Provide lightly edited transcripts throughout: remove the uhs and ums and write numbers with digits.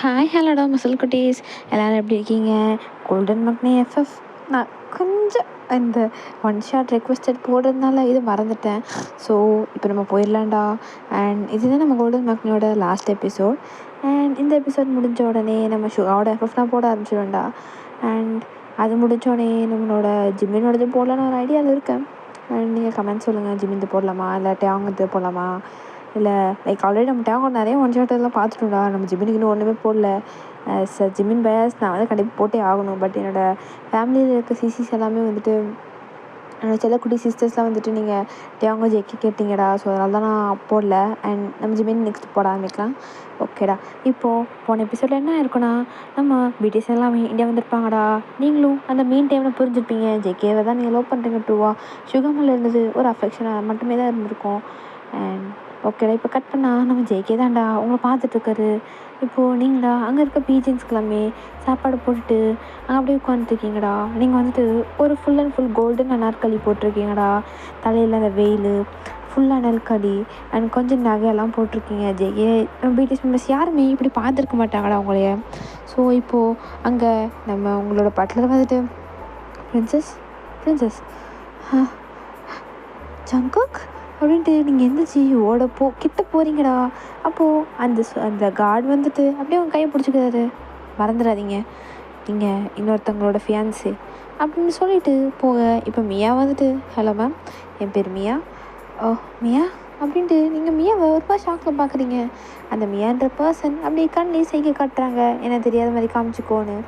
Hi ஹலோடா muscle குட்டீஸ், எல்லோரும் எப்படி இருக்கீங்க? கோல்டன் மக்னி எஃப்எஃப் நான் கொஞ்சம் இந்த ஒன் ஷாட் ரெக்வெஸ்டட் போடுறதுனால இது மறந்துட்டேன். ஸோ இப்போ நம்ம போயிடலாம்டா. அண்ட் இதுதான் நம்ம கோல்டன் மக்னியோட லாஸ்ட் எபிசோட். அண்ட் இந்த எபிசோட் முடிஞ்ச உடனே நம்ம ஷுகாவோட எஃப்எஃப்லாம் போட ஆரம்பிச்சிடும்டா. அண்ட் அது முடிஞ்சோடனே நம்மளோட ஜிம்மினோடது போடலான்னு ஒரு ஐடியாவில் இருக்கேன். அண்ட் நீங்கள் கமெண்ட் சொல்லுங்கள், ஜிம்மின் இது போடலாமா இல்லை டேவங்கது போடலாமா? இல்லை லைக் ஆல்ரெடி நம்ம டேவங்கோட நிறைய ஒன் ஷாட் எல்லாம் பார்த்துட்டோம்டா. நம்ம ஜிம்மினுக்கு இன்னும் ஒன்றுமே போடல. ஜிம்மின் பயஸ் நான் வந்து கண்டிப்பாக போட்டே ஆகணும். பட் என்னோடய ஃபேமிலியில் இருக்க சிசிஸ் எல்லாமே வந்துட்டு என்னோடய செல்லக்குட்டி சிஸ்டர்ஸ்லாம் வந்துட்டு நீங்கள் டேவங்கோ ஜெக்கி கேட்டிங்கடா. ஸோ அதனால தான் நான் போடல. அண்ட் நம்ம ஜிம்மின் நெக்ஸ்ட் போட ஆரம்பிக்கலாம். ஓகேடா. இப்போது போன எபிசோடில் என்ன இருக்குன்னா, நம்ம பிடிஎஸ் எல்லாமே இந்தியா வந்திருப்பாங்கடா. நீங்களும் அந்த மீன் டைமில் புரிஞ்சுருப்பீங்க, ஜெக்கேவை தான் நீங்கள் லவ் பண்ணுறீங்க ட்ரூவா. சுகமில் இருந்தது ஒரு அஃபெக்ஷனாக மட்டுமே தான் இருந்திருக்கும். அண்ட் ஓகேடா, இப்போ கட் பண்ணால் நம்ம ஜெயிக்கே தான்டா உங்களை பார்த்துட்ருக்காரு. இப்போது நீங்களா அங்கே இருக்க பீஜன்ஸ்க்கெல்லாமே சாப்பாடு போட்டுட்டு அங்கே அப்படியே உட்காந்துருக்கீங்கடா. நீங்கள் வந்துட்டு ஒரு full and full golden Anarkali போட்டிருக்கீங்கடா. தலையில் அந்த வெயில் ஃபுல் அனார்கலி அண்ட் கொஞ்சம் நகையெல்லாம் போட்டிருக்கீங்க. ஜெயே பிடிஎஸ் மெம்பர்ஸ் யாருமே இப்படி பார்த்துருக்க மாட்டாங்கடா உங்களைய. ஸோ இப்போது அங்கே நம்ம உங்களோட பட்லர் வந்துட்டு பிரின்சஸ் ஜங்குக் அப்படின்ட்டு நீங்கள் எந்திரிச்சி கிட்ட போகிறீங்கடா. அப்போது அந்த கார்டு வந்துட்டு அப்படியே உங்கள் கையை பிடிச்சிக்கிறாரு. மறந்துடாதீங்க, நீங்கள் இன்னொருத்தவங்களோட ஃபியான்ஸு அப்படின்னு சொல்லிட்டு போக. இப்போ மியா வந்துட்டு, ஹலோ மேம், என் பேர் மியா. ஓ மியா அப்படின்ட்டு நீங்கள் மியாவை ஒரு ஷாக்கில் பார்க்குறீங்க. அந்த மியான்ற பர்சன் அப்படியே கண்ணே செய்க காட்டுறாங்க, என்ன தெரியாத மாதிரி காமிச்சிக்கோன்னு.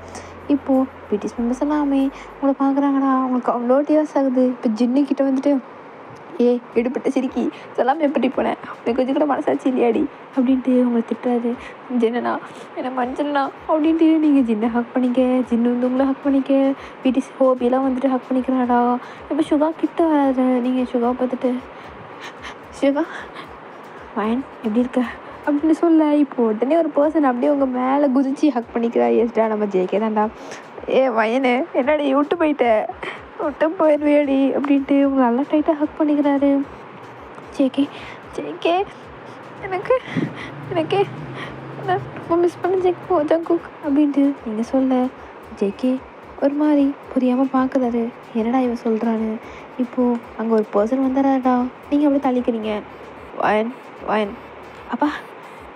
இப்போது பிடிஎஸ் மெம்பர்ஸ் எல்லாமே உங்களை பார்க்குறாங்கடா. உங்களுக்கு அவ்வளோ டியர்ஸ் ஆகுது. இப்போ ஜின்னுக்கிட்ட வந்துட்டு, எடுப்பட்ட சிரிக்கி சொல்லாமல் எப்படி போனேன், உனக்கு கொஞ்சம் கூட மனசாச்சு இல்லையாடி அப்படின்ட்டு உங்களை திட்டுறாரு. ஜின்னண்ணா என்னை மஞ்சள்ண்ணா அப்படின்ட்டு நீங்கள் ஜின்னை ஹக் பண்ணிக்க, ஜின்னு வந்து உங்களை ஹக் பண்ணிக்க, பிடிஎஸ் ஹோபியெல்லாம் வந்துட்டு ஹக் பண்ணிக்கிறாடா. இப்போ சுகா கிட்ட வராது. நீங்கள் சுகா பார்த்துட்டு, சுகா வயன் எப்படி இருக்க அப்படின்னு சொல்ல. இப்போ உடனே ஒரு பர்சன் அப்படியே உங்கள் மேலே குதிச்சு ஹக் பண்ணிக்கிறா. எஸ்டா நம்ம ஜெயிக்கே தான்டா. வயனு என்னடி விட்டு விட்டு போயிடுவேடி அப்படின்ட்டு உங்களை நல்லா டைட்டாக ஹக் பண்ணிக்கிறாரு. ஜேகே எனக்கு நான் ரொம்ப மிஸ் பண்ண ஜங்குக் அப்படின்ட்டு நீங்கள் சொல்ல. ஜேகே ஒரு மாதிரி புரியாமல் பார்க்குறாரு, என்னடா இவன் சொல்கிறான்னு. இப்போது அங்கே ஒரு பர்சன் வந்துடுறாடா. நீங்கள் அப்படியே தள்ளிக்கிறீங்க. வயன் அப்பா.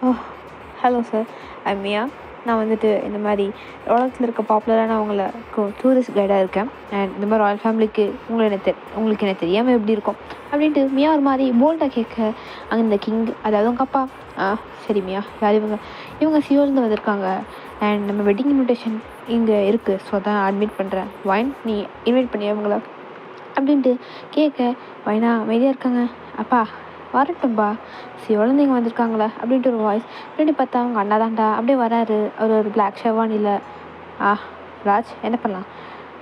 ஓ ஹலோ சார், மியா. நான் வந்துட்டு இந்த மாதிரி உலகத்தில் இருக்க பாப்புலரான அவங்களுக்கு டூரிஸ்ட் கைடாக இருக்கேன். அண்ட் இந்த மாதிரி ராயல் ஃபேமிலிக்கு உங்களுக்கு என்ன தெரியாமல் எப்படி இருக்கும் அப்படின்ட்டு மியா ஒரு மாதிரி போல்டாக கேட்க. அங்கே இந்த கிங், அதாவது உங்கள் அப்பா. சரி மியா, யார் இவங்க சியோலேருந்து வந்திருக்காங்க. அண்ட் நம்ம வெட்டிங் இன்விடேஷன் இங்கே இருக்குது, ஸோ தான் அட்மிட் பண்ணுறேன். வைன் நீ இன்வைட் பண்ணி அவங்கள அப்படின்ட்டு கேட்க. வைனா அமைதியாக இருக்காங்க. அப்பா வரட்டும்பா, சிவலேருந்து இங்கே வந்திருக்காங்களே அப்படின்ட்டு ஒரு வாய்ஸ். ரெண்டு பார்த்தா அவங்க அண்ணா தான்டா அப்படியே வராரு. ஒரு பிளாக் ஷெர்வானியில். ராஜ் என்ன பண்ணலாம்?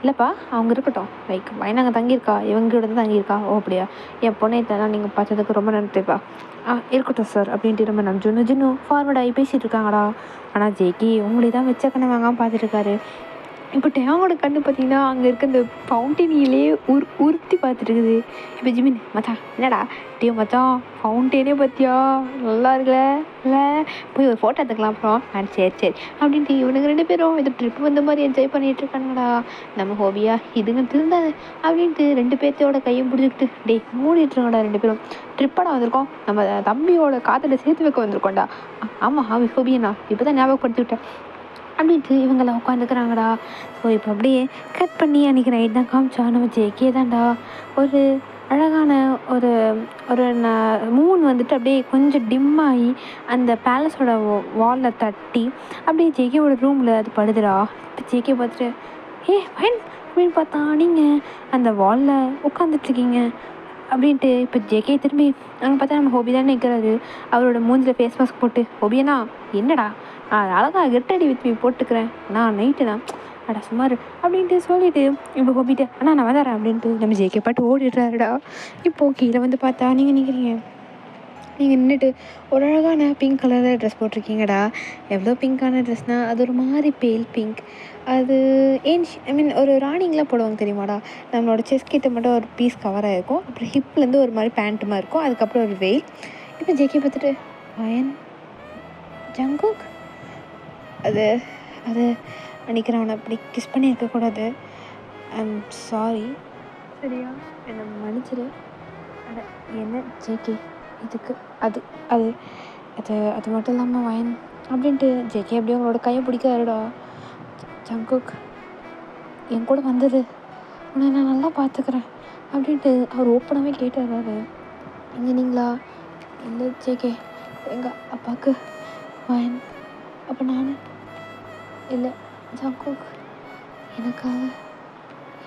இல்லைப்பா அவங்க இருக்கட்டும், லைக் வைனாங்க தங்கியிருக்கா, இவங்களோட தான் தங்கியிருக்கா. ஓ அப்படியா, என் பொண்ணை தானே நீங்கள் பார்த்ததுக்கு ரொம்ப நன்றிப்பா. இருக்கட்டும் சார் அப்படின்ட்டு நம்ம ஜின்னு ஃபார்வர்ட் ஆகி பேசிகிட்டு இருக்காங்கடா. ஆனால் ஜேகி உங்களை தான் வச்ச கண்ணை வாங்காமல் பார்த்துட்டு இருக்காரு. இப்போ டேவோட கண்ணு பார்த்தீங்கன்னா அங்கே இருக்க இந்த ஃபவுண்டெயினிலே உறுத்தி பார்த்துட்டு இருக்குது. இப்போ ஜிமின் மச்சான் என்னடா மச்சான் ஃபவுண்டெயினே பார்த்தியா, நல்லா இருக்குல்ல, இல்லை போய் ஒரு ஃபோட்டோ எடுத்துக்கலாம் அப்புறம். சரி அப்படின்ட்டு இவனுங்க ரெண்டு பேரும் இது ட்ரிப் வந்த மாதிரி என்ஜாய் பண்ணிகிட்டு இருக்கானுங்கடா. நம்ம ஹோபியா இதுங்க திருந்தாது அப்படின்ட்டு ரெண்டு பேர்த்தையோட கையும் பிடிச்சிக்கிட்டு மூடிட்டுருங்கடா. ரெண்டு பேரும் ட்ரிப்பாடா வந்திருக்கோம், நம்ம தம்பியோட காற்றுல சேர்த்து வைக்க வந்திருக்கோம்டா. ஆமாம் ஹோபியண்ணா இப்போ தான் ஞாபகப்படுத்திவிட்டேன் அப்படின்ட்டு இவங்கெல்லாம் உட்காந்துக்கிறாங்கடா. ஸோ இப்போ அப்படியே கட் பண்ணி அன்றைக்கி நைட் தான் காமிச்சா. நம்ம ஜேகே தான்டா ஒரு அழகான ஒரு மூன் வந்துட்டு அப்படியே கொஞ்சம் டிம்மாகி அந்த பேலஸோட வாலில் தட்டி அப்படியே ஜேகேவோட ரூமில் அது படுதுடா. இப்போ ஜேகே பார்த்துட்டு ஃபைன் அப்படின்னு பார்த்தா நீங்கள் அந்த வாலில் உட்காந்துட்ருக்கீங்க அப்படின்ட்டு. இப்போ ஜேகே திரும்பி அங்கே பார்த்தா நம்ம ஹோபி தான் நிற்கிறாரு. அவரோட மூஞ்சில் ஃபேஸ் மாஸ்க் போட்டு, ஹோபியண்ணா என்னடா அழகாக கெட்டடி வித் போட்டுக்கிறேன் நான் நைட்டு தான் அடா சுமார் அப்படின்ட்டு சொல்லிவிட்டு இப்போ ஹோபிட்டு நான் வந்துடுறேன் அப்படின்ட்டு நம்ம ஜேகே பாட்டு ஓடிடுறாருடா. இப்போது கீழே வந்து பார்த்தா நீங்கள் நின்றுட்டு ஒரு அழகான பிங்க் கலரில் ட்ரெஸ் போட்டிருக்கீங்கடா. எவ்வளோ பிங்க்கான ட்ரெஸ்னால் அது ஒரு மாதிரி பேல் பிங்க். அது ஒரு ராணிங்கெலாம் போடுவாங்க தெரியுமாடா. நம்மளோட செஸ்ட் கிட்ட மட்டும் ஒரு பீஸ் கவர் ஆகிருக்கும், அப்புறம் ஹிப்லேருந்து ஒரு மாதிரி பேண்ட்டுமா இருக்கும், அதுக்கப்புறம் ஒரு வெயில். இப்போ ஜேகே பார்த்துட்டு வயன் ஜங்குக் அது அது அன்றைக்கி நான் அவனை அப்படி கிஸ் பண்ணி இருக்கக்கூடாது. I'm sorry. சரியா? என்னை மன்னிச்சிடு. அட என்ன ஜேகே இதுக்கு அது அது அது அது மட்டும் இல்லாமல் வயன் அப்படின்ட்டு ஜேகே அப்படியே அவங்களோட கையை பிடிக்காருடா. ஜங்குக் என் கூட வந்தது உன்னை நான் நல்லா பார்த்துக்கிறேன் அப்படின்ட்டு அவர் ஓப்பனாகவே கேட்டுறாரு. இங்கே நீங்களா? இல்லை ஜேகே, எங்கள் அப்பாவுக்கு வயன். அப்போ நான் இல்லை ஜங்குக் எனக்காக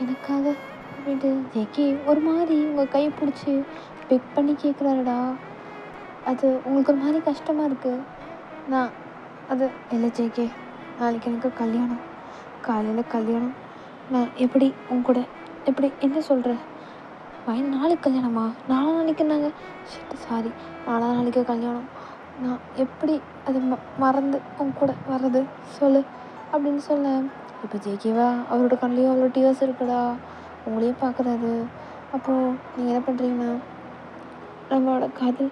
எனக்காக அப்படின்ட்டு ஜேகே ஒரு மாதிரி உங்கள் கையை பிடிச்சி பெக் பண்ணி கேட்குறாருடா. அது உங்களுக்கு ஒரு மாதிரி கஷ்டமாக இருக்குது. நான் அது இல்லை ஜேகே, நாளைக்கு எனக்கு கல்யாணம், காலையில் கல்யாணம். நான் எப்படி உங்க கூட எப்படி என்ன சொல்கிற நாளைக்கு கல்யாணமா? நாளைக்கு நாங்கள் சாரி நாளைக்கு கல்யாணம். நான் எப்படி அதை மறந்து உங்க கூட வர்றது சொல்லு அப்படின்னு சொல்ல, இப்போ ஜேகேவா அவரோட கண்ணிலையும் அவ்வளோ டியர்ஸ் இருக்குடா. உங்களையும் பார்க்குறாரு. அப்போது நீங்கள் என்ன பண்ணுறீங்கன்னா, நம்மளோட காதல்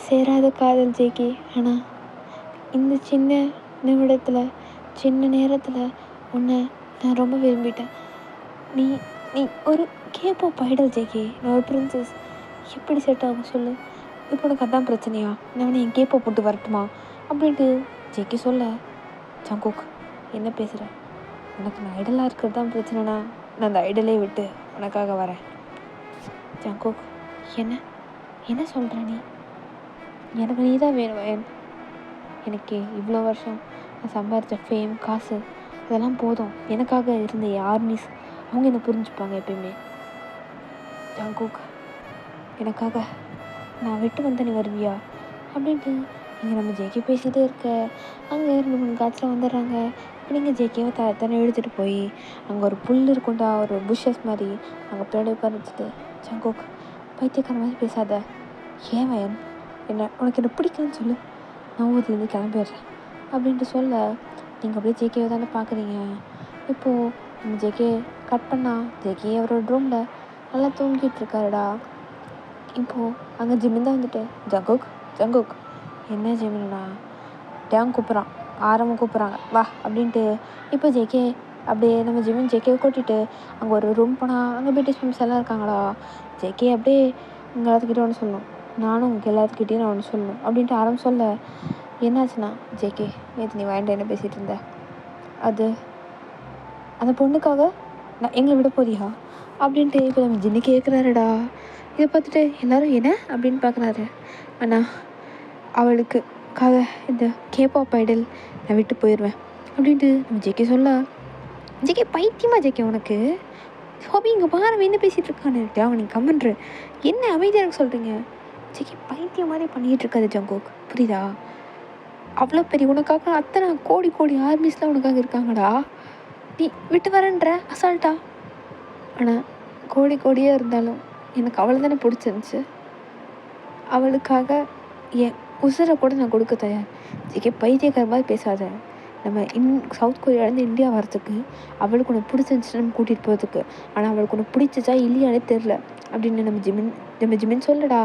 சேராத காதல் ஜேகே, ஆனால் இந்த சின்ன நிமிடத்தில் சின்ன நேரத்தில் உன்னை நான் ரொம்ப விரும்பிட்டேன். நீ நீ ஒரு கேபாப் ஐடல் ஜேகே, நான் ஒரு பிரின்சஸ். எப்படி செட் ஆகும் சொல்லு? இப்போ உனக்கு அதான் பிரச்சனையா? நான் என் கேபாப் போட்டு வரட்டுமா அப்படின்ட்டு ஜேகே சொல்ல, ஜங்குக் என்ன பேசுகிற? உனக்கு நான் ஐடலாக இருக்கிறது தான் பிரச்சனைனா நான் அந்த ஐடலே விட்டு உனக்காக வரேன். ஜங்குக் என்ன என்ன சொல்கிற நீ? எனக்கு நீ தான் வேணும். எனக்கு இவ்வளோ வருஷம் நான் சம்பாதிச்ச ஃபேம் காசு அதெல்லாம் போதும். எனக்காக இருந்த ஆர்மிஸ் அவங்க என்னை புரிஞ்சுப்பாங்க எப்பயுமே. ஜங்குக் எனக்காக நான் விட்டு வந்த நீ வருவியா அப்படின்ட்டு இங்கே நம்ம ஜேகே பேசிகிட்டே இருக்க அங்கே 2-3 காய்ச்சல் வந்துடுறாங்க. இப்போ நீங்கள் ஜேகேவை தன்னை எடுத்துகிட்டு போய் அங்கே ஒரு புல் இருக்குண்டா, ஒரு புஷ்ஷஸ் மாதிரி அங்கே பின்னாடி உட்கார வச்சுட்டு, ஜங்குக் பைத்தியக்கார மாதிரி பேசாத. ஏன் வயன் என்ன உனக்கு என்ன பிடிக்குன்னு சொல்லு, நான் ஊர்லேருந்து கிளம்பிடுறேன் அப்படின்ட்டு சொல்ல, நீங்கள் அப்படியே ஜேகேவை தானே பார்க்குறீங்க. இப்போது நம்ம ஜேகே கட் பண்ணால் ஜேகே அவரோட ரூமில் நல்லா தூங்கிட்டு இருக்காருடா. இப்போது அங்கே ஜிமின் தான் வந்துட்டு, ஜங்குக் ஜங்குக் என்ன ஜிமின்னா டேங் கூப்பிட்றான், ஆரம்பம் கூப்பிட்றாங்க வா அப்படின்ட்டு. இப்போ ஜேகே அப்படியே நம்ம ஜிமின் ஜேகேவை கூட்டிகிட்டு அங்கே ஒரு ரூம் போனால் அங்கே பிரிட்டிஷ் ஃபிலிம்ஸ் எல்லாம் இருக்காங்களா. ஜேகே அப்படியே இங்கே எல்லாத்துக்கிட்டே ஒன்று சொல்லணும், நானும் உங்கள் எல்லாத்துக்கிட்டேயும் நான் ஒன்று சொல்லணும் அப்படின்ட்டு ஆரம்பம் சொல்ல, என்னாச்சுன்னா ஜேகே நேற்று நீ வாங்கிட்டு என்ன பேசிகிட்டு இருந்த, அது அந்த பொண்ணுக்காக நான் எங்களை விட போறியா அப்படின்ட்டு இப்போ நம்ம ஜின்னு கேட்குறாருடா. இதை பார்த்துட்டு எல்லோரும் என்ன அப்படின்னு பார்க்குறாரு. ஆனால் அவளுக்காக இந்த கேபாப் ஐடல் நான் விட்டு போயிடுவேன் அப்படின்ட்டு நம்ம ஜேகே சொல்ல, ஜேகே பைத்தியமா ஜேகே உனக்கு ஹாபி இங்கே பாரு என்ன பேசிகிட்டு இருக்கான்னு அவன் நீங்கள் கம்மன்று என்ன அமைதியாக எனக்கு சொல்கிறீங்க. ஜேகே பைத்தியம் மாதிரி பண்ணிகிட்டு இருக்காது ஜங்குக், புரியுதா? அவ்வளோ பெரிய உனக்காக அத்தனை கோடி கோடி ஆர்மிஸ்லாம் உனக்காக இருக்காங்கடா, நீ விட்டு வரேன்ற அசால்ட்டா. ஆனால் கோடி கோடியாக இருந்தாலும் எனக்கு அவளை தானே பிடிச்சிருந்துச்சு. அவளுக்காக என் உசுரை கூட நான் கொடுக்க தயார். ஜேகே பைத்தியக்கார மாதிரி பேசாத. நம்ம சவுத் கொரியாவிலேருந்து இந்தியா வரத்துக்கு அவளுக்கு ஒன்று பிடிச்சிருந்துச்சு நம்ம கூட்டிகிட்டு போகிறதுக்கு, ஆனால் அவளுக்கு ஒன்று பிடிச்சிச்சா இல்லையானே தெரில அப்படின்னு நம்ம ஜிமின் சொல்லடா.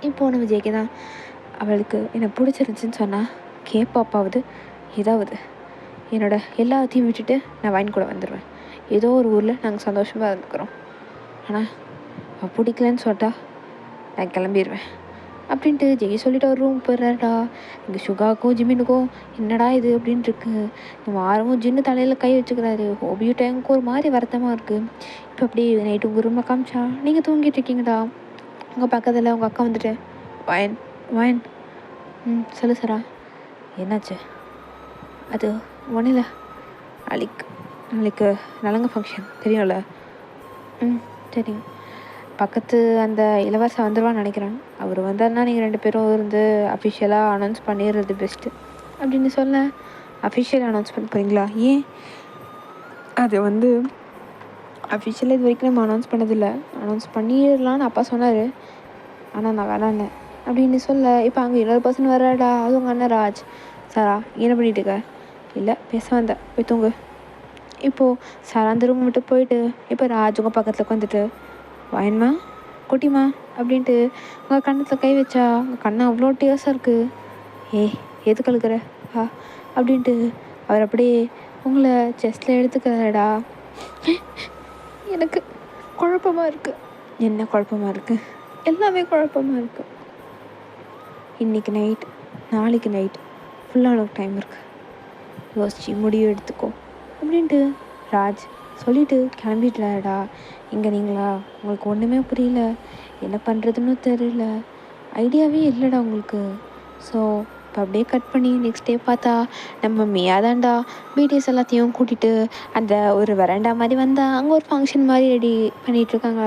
இப்போது நம்ம ஜேகே தான் அவளுக்கு என்னை பிடிச்சிருந்துச்சின்னு சொன்னால் கேப்பாப்பாவது ஏதாவது என்னோட எல்லாத்தையும் விட்டுட்டு நான் வாங்கி கூட வந்துடுவேன். ஏதோ ஒரு ஊரில் நாங்கள் சந்தோஷமாக இருந்துக்கிறோம். ஆனால் அவள் பிடிக்கலன்னு சொல்லிட்டா நான் கிளம்பிடுவேன் அப்படின்ட்டு ஜெகி சொல்லிட்டு ஒரு ரூம் போயிடுறாருடா. இங்கே சுகாவுக்கும் ஜிமினுக்கும் என்னடா இது அப்படின்ட்டு இருக்கு. நம்ம ஆரமும் ஜின்னு தலையில் கை வச்சுக்கிறாரு. ஹோபியும் டேங்க்கும் ஒரு மாதிரி வருத்தமாக இருக்குது. இப்போ அப்படியே நைட்டு உங்கள் ரூமை காமிச்சா நீங்கள் தூங்கிட்டு இருக்கீங்கடா. உங்கள் பக்கத்தில் உங்கள் அக்கா வந்துட்டு வயன் வயன் சொல்லு சாரா என்னாச்சு? அது ஒன்றும் இல்லை, நாளைக்கு நலங்கு ஃபங்க்ஷன் தெரியும்ல? தெரியும். பக்கத்து அந்த இளவரசன் வந்துடுவான்னு நினைக்கிறேன். அவர் வந்தாருன்னா நீங்கள் 2 பேரும் இருந்து அஃபிஷியலாக அனௌன்ஸ் பண்ணிடுறது பெஸ்ட்டு அப்படின்னு சொல்ல, அஃபிஷியலாக அனௌன்ஸ் பண்ண போகிறீங்களா? ஏன்? அது அஃபிஷியலாக இது வரைக்கும் நம்ம அனௌன்ஸ் பண்ணதில்லை. அனௌன்ஸ் பண்ணிடலான்னு அப்பா சொன்னார், ஆனால் நான் வேணான்னு அப்படின்னு சொல்ல, இப்போ அங்கே இன்னொரு பர்சன் வர்றாடா. அது உங்கள் அண்ணன் ராஜ். சாரா என்ன பண்ணிட்டு இருக்க? இல்லை பேச வந்தேன், போய் தூங்கு. இப்போது சாரா அந்த ரூம் விட்டு போயிட்டு இப்போ ராஜ் உங்கள் பக்கத்தில் உட்காந்துட்டு வாயன்மா குட்டிமா அப்படின்ட்டு உங்கள் கண்ணத்தில் கை வச்சா உங்கள் கண்ணை அவ்வளோ டேஸாக இருக்குது. எது கழுகுற அப்படின்ட்டு அவர் அப்படியே உங்களை செஸ்ட்டில் எடுத்துக்கிறாடா. எனக்கு குழப்பமாக இருக்குது. என்ன குழப்பமாக இருக்குது? எல்லாமே குழப்பமாக இருக்குது. இன்றைக்கி நைட், நாளைக்கு நைட் ஃபுல்லாக உனக்கு டைம் இருக்குது, யோசிச்சு முடிவு எடுத்துக்கோ அப்படின்ட்டு ராஜ் சொல்லிவிட்டு கிளம்பிட்டுறாடா. இங்கே நீங்களா, உங்களுக்கு ஒன்றுமே புரியல, என்ன பண்ணுறதுன்னு தெரியல, ஐடியாவே இல்லைடா உங்களுக்கு. ஸோ இப்போ அப்படியே கட் பண்ணி நெக்ஸ்ட் டே பார்த்தா நம்ம மியாதாண்டா பிடிஎஸ் எல்லாத்தையும் கூட்டிகிட்டு அந்த ஒரு வராண்டா மாதிரி வந்தால் அங்கே ஒரு ஃபங்க்ஷன் மாதிரி ரெடி பண்ணிகிட்ருக்காங்க.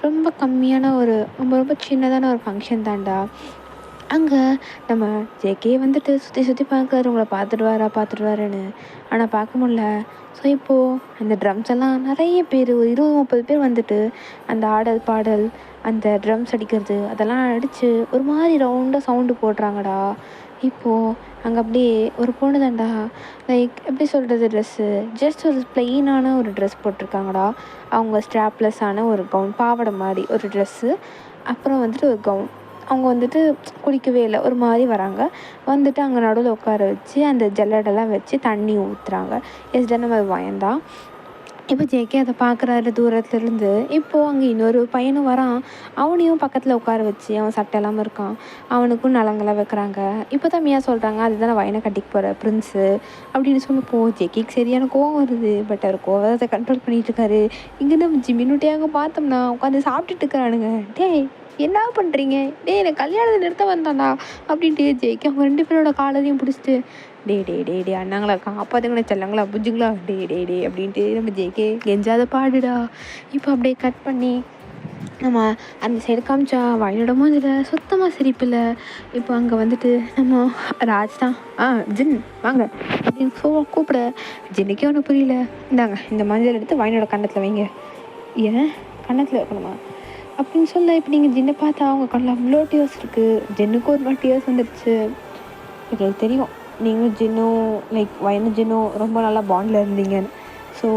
ரொம்ப கம்மியான ஒரு ரொம்ப ரொம்ப சின்னதான ஒரு ஃபங்க்ஷன் தான்டா. அங்கே நம்ம ஜேகே வந்துட்டு சுற்றி சுற்றி பார்க்குறாரு, உங்களை பார்த்துட்டு வாருன்னு. ஆனால் பார்க்க முடில. ஸோ இப்போது அந்த ட்ரம்ஸ் எல்லாம் நிறைய பேர், ஒரு 20-30 பேர் வந்துட்டு அந்த ஆடல் பாடல், அந்த ட்ரம்ஸ் அடிக்கிறது அதெல்லாம் அடித்து ஒரு மாதிரி ரவுண்டாக சவுண்டு போடுறாங்கடா. இப்போது அங்கே அப்படியே ஒரு பொண்ணு தான்டா, லைக் எப்படி சொல்கிறது, ட்ரெஸ்ஸு ஜஸ்ட் ஒரு ப்ளெயினான ஒரு ட்ரெஸ் போட்டிருக்காங்கடா. அவங்க ஸ்ட்ராப்லெஸ்ஸான ஒரு கவுன், பாவாடை மாதிரி ஒரு ட்ரெஸ்ஸு, அப்புறம் வந்துட்டு ஒரு கவுன். அவங்க வந்துட்டு குளிக்கவே இல்லை, ஒரு மாதிரி வராங்க. வந்துட்டு அங்கே நடுவில் உட்கார வச்சு அந்த ஜல்லடெல்லாம் வச்சு தண்ணி ஊற்றுறாங்க. நம்ம அது பயந்தான். இப்போ ஜேகே அதை பார்க்குறாரு தூரத்துலேருந்து. இப்போது அங்கே இன்னொரு பையனும் வரான். அவனையும் பக்கத்தில் உட்கார வச்சு, அவன் சட்டை இல்லாமல் இருக்கான், அவனுக்கும் நலங்கெல்லாம் வைக்கிறாங்க. இப்போ தான் மியா சொல்கிறாங்க, அதுதான் வயனை கட்டிக்கு போகிற பிரின்ஸு அப்படின்னு சொல்லப்போ ஜேகேக்கு சரியான கோவம் வருது. பட் அவர் கோவத்தை கண்ட்ரோல் பண்ணிகிட்டு இருக்காரு. இங்கே நம்ம ஜிம்மினுட்டே அங்கே பார்த்தோம்னா உட்காந்து சாப்பிட்டுட்டு இருக்கிறானுங்க. டேய் என்ன பண்ணுறீங்க, டே எனக்கு கல்யாணத்தை நிறுத்த வந்தாண்டா அப்படின்ட்டு ஜேகே அவங்க 2 பேரோட காலரையும் பிடிச்சிட்டு டே அண்ணாங்களா காப்பாற்றுங்களா, செல்லங்களா, புஜ்ஜுங்களா, டே அப்படின்ட்டு நம்ம ஜேகே கெஞ்சாத பாடுடா. இப்போ அப்படியே கட் பண்ணி நம்ம அந்த சைடு காமிச்சா வயலோட மூஞ்சில் சுத்தமாக சிரிப்பில்லை. இப்போ அங்கே வந்துட்டு நம்ம ராஜ் தான் ஜின் வாங்க அப்படின்னு கூப்பிட ஜின்னுக்கே ஒன்றும் புரியல. இந்தாங்க இந்த மஞ்சள் எடுத்து வயனோட கன்னத்தில் வைங்க. ஏன் கன்னத்தில் வைக்கணுமா அப்படின்னு சொல்ல, இப்போ நீங்கள் ஜின்னை பார்த்தா அவங்க கண்ணில் அவ்வளோ டியர்ஸ் இருக்குது. ஜென்னுக்கும் ஒரு மாதிரி டியர்ஸ் வந்துடுச்சு. எனக்கு தெரியும் நீங்களும் ஜின்னும் லைக் வயனும் ஜின்னும் ரொம்ப நல்லா பாண்டில் இருந்தீங்கன்னு. ஸோ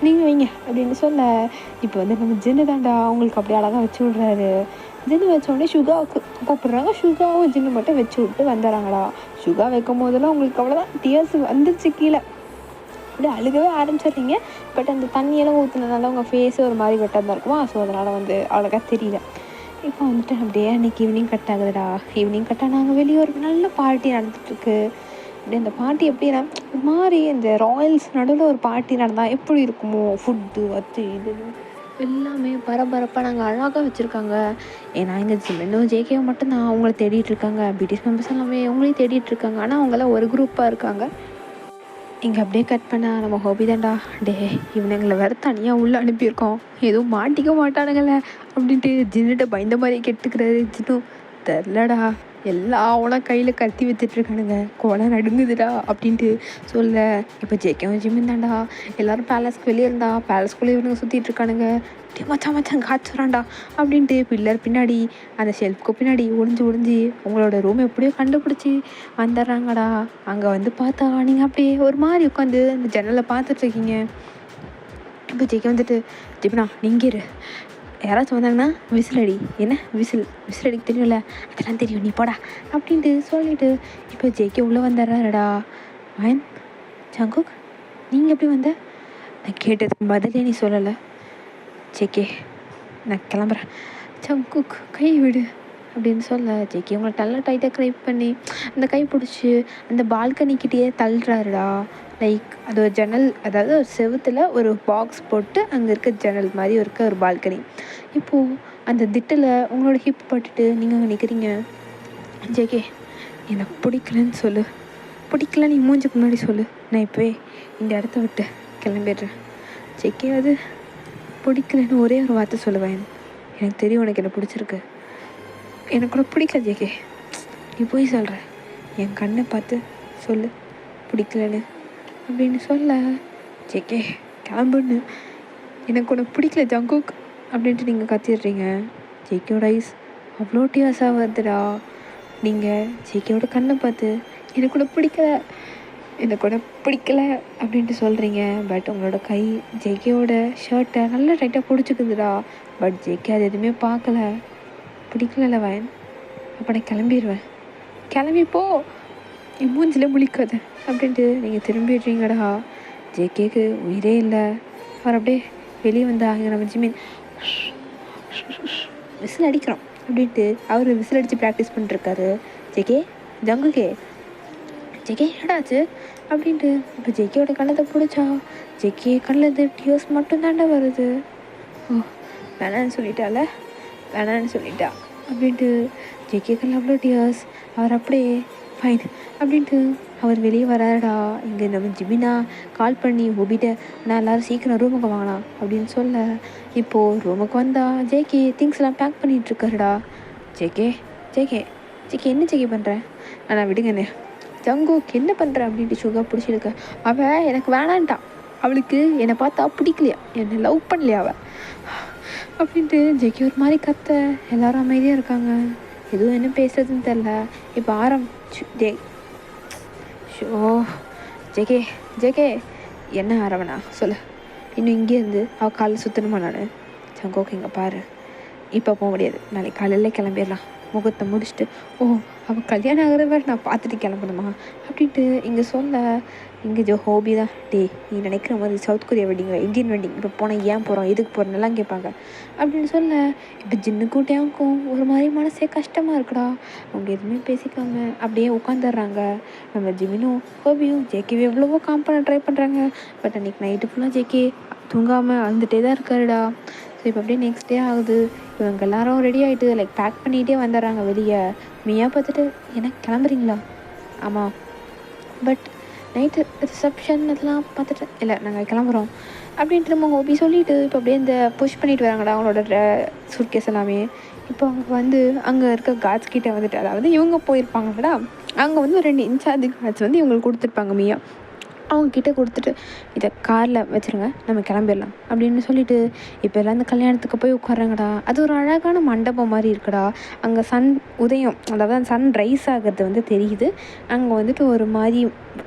நீங்கள் வைங்க அப்படின்னு சொல்ல, இப்போ வந்து நம்ம ஜின்னு தாண்டா அவங்களுக்கு அப்படியே அழகாக வச்சு விட்றாரு. ஜின்னு வச்சோடனே சுகாவுக்கு கூப்பிட்றாங்க. சுகாவும் ஜின்னு மட்டும் வச்சு விட்டு வந்துடுறாங்களா. சுகா வைக்கும் போதெல்லாம் உங்களுக்கு அவ்வளோதான் டியர்ஸ் வந்துருச்சு கீழே, அப்படியே அழுகவே ஆரம்பிச்சிடுறீங்க. பட் அந்த தண்ணியெல்லாம் ஊற்றுனதுனால உங்கள் ஃபேஸு ஒரு மாதிரி வெட்டாக தான் இருக்குமா. ஸோ அதனால் வந்து அவ்வளோக்கா தெரியல. இப்போ வந்துட்டு அப்படியே அன்றைக்கி ஈவினிங் கட் ஆகுதுடா. ஈவினிங் கட்டாக நாங்கள் வெளியே ஒரு நல்ல பார்ட்டி நடந்துகிட்ருக்கு. அப்படி அந்த பார்ட்டி எப்படின்னா ஒரு மாதிரி இந்த ராயல்ஸ் நடுவில் ஒரு பார்ட்டி நடந்தால் எப்படி இருக்குமோ, ஃபுட்டு அது இது எல்லாமே பரபரப்பாக நாங்கள் அழகாக வச்சுருக்காங்க. ஏன்னா இந்த ஜிம்மினும் ஜேகேவும் மட்டும்தான் அவங்கள தேடிட்டு இருக்காங்க. பிடிஎஸ் மெம்பர்ஸ் எல்லாமே அவங்களையும் தேடிட்டு இருக்காங்க. ஆனால் அவங்களாம் ஒரு குரூப்பாக இருக்காங்க. இங்கே அப்படியே கட் பண்ணால் நம்ம ஹோபி தான்டா. டே இவனுங்களை வேறு தனியாக உள்ளே அனுப்பியிருக்கோம், எதுவும் மாட்டிக்க மாட்டானுங்களே அப்படின்ட்டு ஜின்னுட்ட பயந்த மாதிரியே கெட்டுக்கிறாரு. ஜின்னும் தெரிலடா, எல்லாவனா கையில் கத்தி வச்சுட்ருக்கானுங்க, கொலை நடுங்குதுடா அப்படின்ட்டு சொல்ல. இப்போ ஜேகேவும் ஜிம்மின் தான்டா எல்லோரும் பேலஸ்க்கு வெளியே இருந்தா பேலஸ்குள்ளே இவனுங்க சுற்றிட்டு இருக்கானுங்க. டே மச்சான் காய்ச்சுறான்டா அப்படின்ட்டு பில்லர் பின்னாடி அந்த ஷெல்ஃப்க்கு பின்னாடி ஒளிஞ்சு உங்களோட ரூம் எப்படியோ கண்டுபிடிச்சி வந்துடுறாங்கடா. அங்கே வந்து பார்த்தா நீங்கள் அப்படியே ஒரு மாதிரி உட்காந்து அந்த ஜன்னலை பார்த்துட்ருக்கீங்க. இப்போ ஜேகே வந்துட்டு ஜிப்னா நீங்கள் இரு, யாராச்சும் வந்தாங்கன்னா விசில் அடி. என்ன விசில் அடிக்க தெரியும்ல, அதெல்லாம் தெரியும், நீ போடா அப்படின்ட்டு சொல்லிவிட்டு இப்போ ஜேகே உள்ளே வந்துடுறாருடா. வயன் ஜங்குக் நீங்கள் எப்படி வந்த, நான் கேட்டதுக்கு பதிலே நீ சொல்லலை. ஜேகே நான் கிளம்புறேன், ஜங்குக் கை விடு அப்படின்னு சொல்ல, ஜேகே உங்களை நல்லா டைட்டாக க்ரைப் பண்ணி அந்த கை பிடிச்சி அந்த பால்கனிக்கிட்டே தள்ளுறாருடா. லைக் அது ஒரு ஜன்னல், அதாவது ஒரு செவுத்தில் ஒரு பாக்ஸ் போட்டு அங்கே இருக்க ஜன்னல் மாதிரி இருக்க ஒரு பால்கனி. இப்போது அந்த திட்டில் உங்களோட ஹிப் பட்டுட்டு நீங்கள் அங்கே நிற்கிறீங்க. ஜேகே எனக்கு பிடிக்கலன்னு சொல்லு, பிடிக்கல நீ மூஞ்சுக்கு முன்னாடி சொல்லு, நான் இப்போவே இந்த இடத்த விட்டு கிளம்பிடுறேன். ஜேகே அது பிடிக்கலன்னு ஒரே ஒரு வார்த்தை சொல்லுவேன். எனக்கு தெரியும் உனக்கு என்ன பிடிச்சிருக்கு, எனக்கு கூட பிடிக்கல ஜேகே, நீ போய் சொல்கிற, என் கண்ணை பார்த்து சொல்லு பிடிக்கலன்னு அப்படின்னு சொல்ல. ஜேகே கிளம்புன்னு, எனக்கு உனக்கு பிடிக்கல ஜங்குக் அப்படின்ட்டு நீங்கள் கத்திடுறீங்க. ஜேகேவோட ஐஸ் அவ்வளோ டியர்ஸாக வருதுடா. நீங்கள் ஜேகேவோட கண்ணை பார்த்து எனக்கு கூட பிடிக்கல அப்படின்ட்டு சொல்கிறீங்க. பட் உங்களோட கை ஜேகேவோட ஷர்ட்டை நல்லா டைட்டாக பிடிச்சிக்குதுடா. பட் ஜேகே அது எதுவுமே பார்க்கல. பிடிக்கல வயன், அப்போ நான் கிளம்பிடுவேன், கிளம்பிப்போ என் மூஞ்சில் முழிக்காத அப்படின்ட்டு நீங்கள் திரும்பிடுறீங்கடா. ஜேகேக்கு உயிரே இல்லை. அவர் அப்படியே வெளியே வந்தா இங்கே நம்ம ஜிமின் விசில் அடிக்கிறோம் அப்படின்ட்டு அவர் விசில் அடித்து ப்ராக்டிஸ் பண்ணிட்டுருக்காரு. ஜேகே ஜங்குகே ஜேகே என்னடாச்சு அப்படின்ட்டு இப்போ ஜேகேயோட கண்ணத்தை பிடிச்சா ஜேகே கண்ணில் டியோஸ் மட்டும் தாண்டா வருது. ஓ வேணான்னு சொல்லிட்டால வேணான்னு சொல்லிட்டா அப்படின்ட்டு ஜேகே கண்ணில் அவ்வளோ டியோஸ். அவர் அப்படியே ஃபைன் அப்படின்ட்டு அவர் வெளியே வராடா. இங்கே நம்ம ஜிமினா கால் பண்ணி ஹோபிட்ட நான் எல்லோரும் சீக்கிரம் ரூமுக்கு வாங்கலாம் அப்படின்னு சொல்ல இப்போது ரூமுக்கு வந்தா ஜேகே திங்ஸ்லாம் பேக் பண்ணிகிட்ருக்காருடா. ஜேகே ஜேகே ஜேகே என்ன ஜேகே பண்ணுறேன் நான் விடுங்கண்ணே. ஜங்குக்கு என்ன பண்ணுற அப்படின்ட்டு சுகா பிடிச்சிருக்க. அவள் எனக்கு வேணான்ட்டான். அவளுக்கு என்னை பார்த்தா பிடிக்கலையா, என்னை லவ் பண்ணலையா அவள் அப்படின்ட்டு ஜேகே ஒரு மாதிரி கத்த. எல்லோரும் அமைதியாக இருக்காங்க. எதுவும் என்ன பேசுறதுன்னு தெரில. இப்போ ஷோ ஜேகே ஜேகே என்ன ஆரவனா சொல்லு. இன்னும் இங்கேருந்து அவள் காலையில் சுற்றணுமா? நான் ஜங்கோக்கு இங்கே பாரு, இப்போ போக முடியாது, நாளைக்கு காலையில் கிளம்பிடலாம். முகத்தை முடிச்சுட்டு ஓ அவள் கல்யாணம் ஆகிறவ நான் பார்த்துட்டு கிளம்பணுமா அப்படின்ட்டு இங்கே சொல்ல இங்கே ஹோபி தான். நீ நினைக்கிற மாதிரி சவுத் கொரியா வெட்டிங்க இந்தியன் வெட்டிங் இப்போ போனால் ஏன் போகிறோம் எதுக்கு போகிறோன்னெல்லாம் கேட்பாங்க அப்படின்னு சொல்ல இப்போ ஜின்னுக்கும் டேங்க்கும் ஒரு மாதிரி மனசே கஷ்டமாக இருக்குடா. அவங்க எதுவுமே பேசிக்காம அப்படியே உட்காந்துடுறாங்க. நம்ம ஜிமினும் ஹோபியும் ஜேகேவே எவ்வளவோ காம் பண்ண ட்ரை பண்ணுறாங்க. பட் அன்றைக்கி நைட்டு ஃபுல்லாக ஜேகே தூங்காமல் அழுந்துகிட்டே தான் இருக்காருடா. ஸோ இப்போ அப்படியே நெக்ஸ்ட் டே ஆகுது. இவங்க எல்லாரும் ரெடி ஆகிட்டு லைக் பேக் பண்ணிகிட்டே வந்துடுறாங்க வெளியே. மியா பார்த்துட்டு எனக்கு கிளம்புறீங்களா? ஆமாம், பட் நைட்டு ரிசப்ஷன் அதெல்லாம் பார்த்துட்டு இல்லை நாங்கள் கிளம்புறோம் அப்படின்ட்டு நம்ம ஹோபி சொல்லிவிட்டு இப்போ அப்படியே இந்த புஷ் பண்ணிட்டு வராங்கடா அவங்களோட சூட்கேஸ் எல்லாமே. இப்போ அவங்க வந்து அங்கே இருக்க கார்ட்ஸ் கிட்டே வந்துட்டு அதாவது இவங்க போயிருப்பாங்கடா, அங்கே வந்து 2 இன்சார்ஜ் கார்ட்ஸ் வந்து இவங்களுக்கு கொடுத்துருப்பாங்க. மியா அவங்கக்கிட்ட கொடுத்துட்டு இதை காரில் வச்சுருங்க நம்ம கிளம்பிடலாம் அப்படின்னு சொல்லிவிட்டு இப்போ எல்லாம் இந்த கல்யாணத்துக்கு போய் உட்காராங்கடா. அது ஒரு அழகான மண்டபம் மாதிரி இருக்குடா. அங்கே சன் உதயம் அதாவது சன் ரைஸ் ஆகிறது வந்து தெரியுது. அங்கே வந்துட்டு ஒரு மாதிரி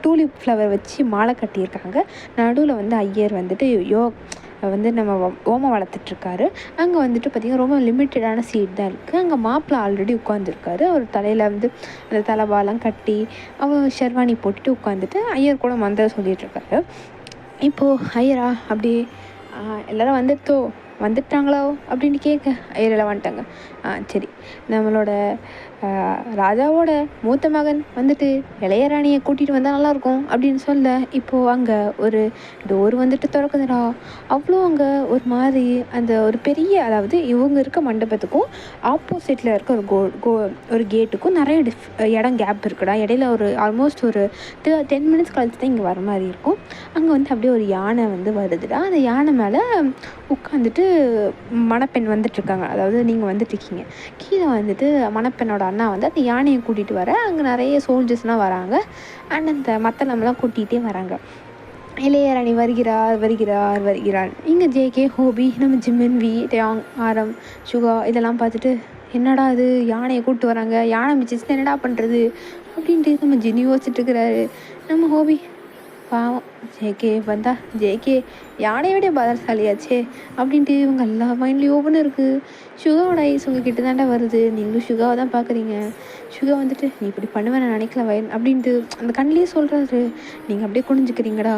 டூலிப் ஃப்ளவர் வச்சு மாலை கட்டியிருக்காங்க. நடுவில் வந்து ஐயர் வந்துட்டு வந்து நம்ம ஓமம் வளர்த்துட்ருக்காரு. அங்கே வந்துட்டு பார்த்திங்கன்னா ரொம்ப லிமிட்டடான சீட் தான் இருக்குது. அங்கே மாப்பிள்ளை ஆல்ரெடி உட்காந்துருக்காரு. அவர் தலையில் வந்து அந்த தலைவாலாம் கட்டி அவர் ஷெர்வானி போட்டுட்டு உட்காந்துட்டு ஐயர் கூட மந்திரம் சொல்லிகிட்ருக்காரு. இப்போது ஐயரா அப்படியே எல்லோரும் வந்துட்டாங்களோ அப்படின்னு கேட்க ஐயரெல்லாம் வந்துட்டாங்க. சரி நம்மளோட ராஜாவோட மூத்த மகன் வந்துட்டு இளையராணியை கூட்டிகிட்டு வந்தால் நல்லாயிருக்கும் அப்படின்னு சொல்ல இப்போது அங்கே ஒரு டோர் வந்துட்டு திறக்குதுடா. அவ்வளோ அங்கே ஒரு மாதிரி அந்த ஒரு பெரிய அதாவது இவங்க இருக்க மண்டபத்துக்கும் ஆப்போசிட்டில் இருக்க ஒரு கேட்டுக்கும் நிறைய இடம் கேப் இருக்குடா. இடையில ஒரு ஆல்மோஸ்ட் ஒரு 10 மினிட்ஸ் கழிச்சு தான் இங்கே வர மாதிரி இருக்கும். அங்கே வந்து அப்படியே ஒரு யானை வந்து வருதுடா. அந்த யானை மேலே உட்காந்துட்டு மணப்பெண் வந்துட்டுருக்காங்க. அதாவது நீங்கள் வந்துட்டுருக்கீங்க. கீழே வந்துட்டு மணப்பெண்ணோட அண்ணா வந்து அந்த யானையை கூட்டிகிட்டு வர அங்கே நிறைய சோல்ஜர்ஸ்லாம் வராங்க. அண்ட் அந்த மத்தளம்லாம் கூட்டிகிட்டே வராங்க. இளையராணி வருகிறார். இங்கே ஜேகே ஹோபி நம்ம ஜிமின் டேங் ஆரம் சுகா இதெல்லாம் பார்த்துட்டு என்னடா இது யானையை கூப்பிட்டு வராங்க, யானை மிச்சிச்சுன்னா என்னடா பண்ணுறது அப்படின்ட்டு நம்ம ஜினி யோசிச்சுட்ருக்கிறாரு. நம்ம ஹோபி பாவம் ஜேகே யானையை விட பலசாலியாச்சே அப்படின்ட்டு இவங்க எல்லா மைண்ட்லேயும் ஓப்பன் இருக்குது. சுகாவோட ஐஸ் உங்ககிட்ட தாண்டா வருது, நீங்களும் சுகாவை தான் பார்க்குறீங்க. சுகா வந்துட்டு நீ இப்படி பண்ணுவேன் நான் நினைக்கல வயல் அப்படின்ட்டு அந்த கண்ணிலே சொல்கிறாரு. நீங்கள் அப்படியே குனிஞ்சுக்கிறீங்கடா.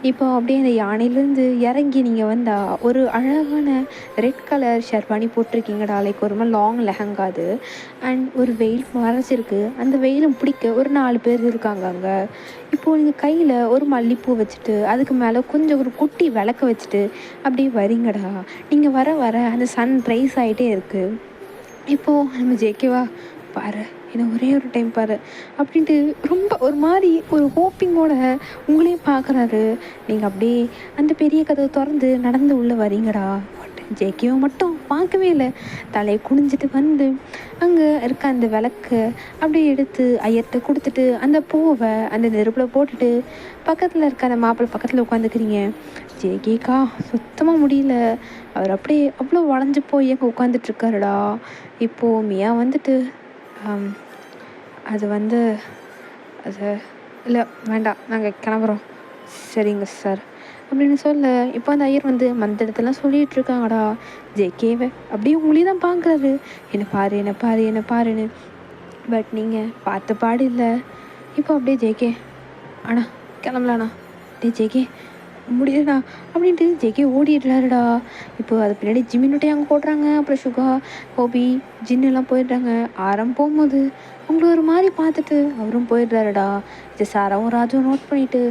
இப்போ அப்படியே அந்த யானையிலேருந்து இறங்கி நீங்கள் வந்தா ஒரு அழகான ரெட் கலர் ஷெர்வானி போட்டிருக்கீங்கடா. லைக் ஒரு மாதிரி லாங் லெஹங்கா அது. அண்ட் ஒரு வெயில் மறைச்சிருக்கு. அந்த வெயிலும் பிடிக்க ஒரு 4 பேர் இருக்காங்க அங்கே. இப்போது நீங்கள் கையில் ஒரு மல்லிப்பூ வச்சுட்டு அதுக்கு மேலே கொஞ்சம் ஒரு குட்டி விளக்க வச்சுட்டு அப்படியே வரீங்கடா. நீங்கள் வர அந்த சன் ரைஸ் ஆகிட்டே இருக்குது. இப்போது நம்ம ஜேகேவா பாரு என்னை ஒரே ஒரு டைம் பாரு அப்படின்ட்டு ரொம்ப ஒரு மாதிரி ஒரு ஹோப்பிங்கோட உங்களையும் பார்க்குறாரு. நீங்கள் அப்படியே அந்த பெரிய கதவை திறந்து நடந்து உள்ளே வரீங்கடா. ஜேகேவை மட்டும் பார்க்கவே இல்லை. தலையை குனிஞ்சிட்டு வந்து அங்கே இருக்க அந்த விளக்கு அப்படியே எடுத்து ஐயர்கிட்ட கொடுத்துட்டு அந்த பூவை அந்த நெருப்பில் போட்டுட்டு பக்கத்தில் இருக்க அந்த மாப்பிள்ளை பக்கத்தில் உட்காந்துக்கிறீங்க. ஜேகேக்கா சுத்தமாக முடியல. அவர் அப்படியே அவ்வளோ வளைஞ்சு போய் அங்கே உட்காந்துட்ருக்காருடா. இப்போது மியா வந்துட்டு அது இல்லை வேண்டாம் நாங்கள் கிளம்புறோம். சரிங்க சார் அப்படின்னு சொல்ல இப்போ அந்த ஐயர் வந்து மந்திரத்தெல்லாம் சொல்லிகிட்டு இருக்காங்கடா. ஜேகேவை அப்படியே உங்களையும் தான் பார்க்குறாரு. என்ன பாருன்னு. பட் நீங்கள் பார்த்த பாடு இல்லை. இப்போ அப்படியே ஜேகே, அண்ணா கிளம்பலாண்ணா, டே ஜேகே முடியலடா அப்படின்ட்டு ஜேகே ஓடிடுறாருடா. இப்போ அது பின்னாடி ஜிம்மின்னுட்டே அங்கே போடுறாங்க. அப்புறம் சுகா, ஹோபி, ஜின்னெல்லாம் போயிடுறாங்க. ஆரம் போகும்போது அவங்கள ஒரு மாதிரி பார்த்துட்டு அவரும் போயிடுறாருடா. இது சாராவும் ராஜுவும் நோட் பண்ணிவிட்டு